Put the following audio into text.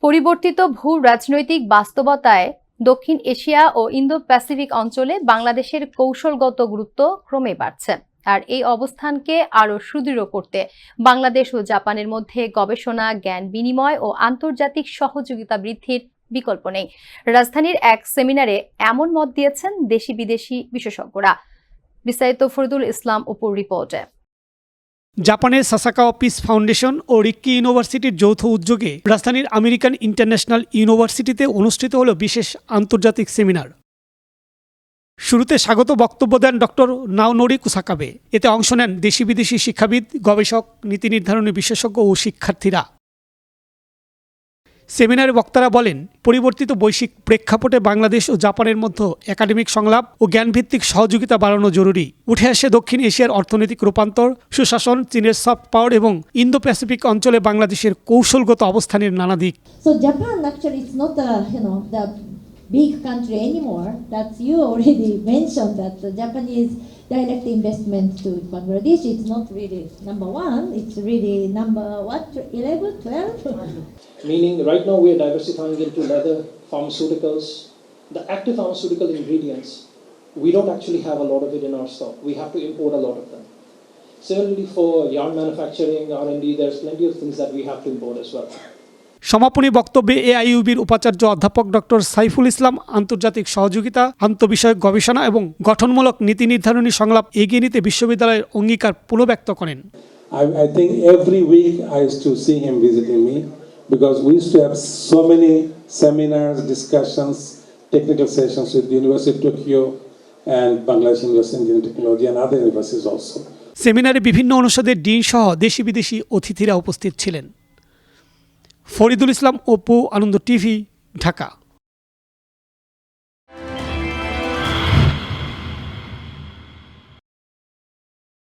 পরিবর্তিত ভূ রাজনৈতিক বাস্তবতায় দক্ষিণ এশিয়া ও ইন্দো প্যাসিফিক অঞ্চলে বাংলাদেশের কৌশলগত গুরুত্ব ক্রমে বাড়ছে। আর এই অবস্থানকে আরও সুদৃঢ় করতে বাংলাদেশ ও জাপানের মধ্যে গবেষণা, জ্ঞান বিনিময় ও আন্তর্জাতিক সহযোগিতা বৃদ্ধির বিকল্প নেই। রাজধানীর এক সেমিনারে এমন মত দিয়েছেন দেশি বিদেশি বিশেষজ্ঞরা। বিস্তারিত ফরিদুল ইসলাম অপুর রিপোর্টে। জাপানের সাসাকাওয়া পিস ফাউন্ডেশন ও রিক্কি ইউনিভার্সিটির যৌথ উদ্যোগে রাজধানীর আমেরিকান ইন্টারন্যাশনাল ইউনিভার্সিটিতে অনুষ্ঠিত হল বিশেষ আন্তর্জাতিক সেমিনার। শুরুতে স্বাগত বক্তব্য দেন ডক্টর নাওনোরি কুসাকাবে। এতে অংশ নেন দেশি বিদেশি শিক্ষাবিদ, গবেষক, নীতি নির্ধারণী বিশেষজ্ঞ ও শিক্ষার্থীরা। সেমিনারে বক্তারা বলেন, পরিবর্তিত বৈশ্বিক প্রেক্ষাপটে বাংলাদেশ ও জাপানের মধ্যে একাডেমিক সংলাপ ও জ্ঞানভিত্তিক সহযোগিতা বাড়ানো জরুরি। উঠে আসে দক্ষিণ এশিয়ার অর্থনৈতিক রূপান্তর, সুশাসন, চীনের সফট পাওয়ার এবং ইন্দো প্যাসিফিক অঞ্চলে বাংলাদেশের কৌশলগত অবস্থানের নানা দিক। So Japan actually is not the big country anymore. That's you already mentioned that the Japanese direct investment to Bangladesh is not really number one. It's really number 11, 12. Meaning right now we are diversifying into leather, pharmaceuticals, the active pharmaceutical ingredients. We don't actually have a lot of it in our stock. We have to import a lot of them. Similarly for yarn manufacturing, R&D, there's plenty of things that we have to import as well. সমাপনী বক্তব্যে এআইইউবির উপাচার্য অধ্যাপক doctor Saiful Islam আন্তর্জাতিক সহযোগিতা, আন্তঃবিষয়ক গবেষণা এবং গঠনমূলক নীতি নির্ধারণী সংলাপ এগিয়ে নিতে বিশ্ববিদ্যালয়ের অঙ্গীকার পুনর্ব্যক্ত করেন। I think every week I used to see him visiting me because we used to have so many seminars, discussions, technical sessions with the University of Tokyo and Bangladesh University of Engineering and Technology and other universities also. সেমিনারে বিভিন্ন অনুষদের dean সহ দেশি বিদেশি অতিথিরা উপস্থিত ছিলেন। ফরিদুল ইসলাম অপু, আনন্দ TV, Dhaka.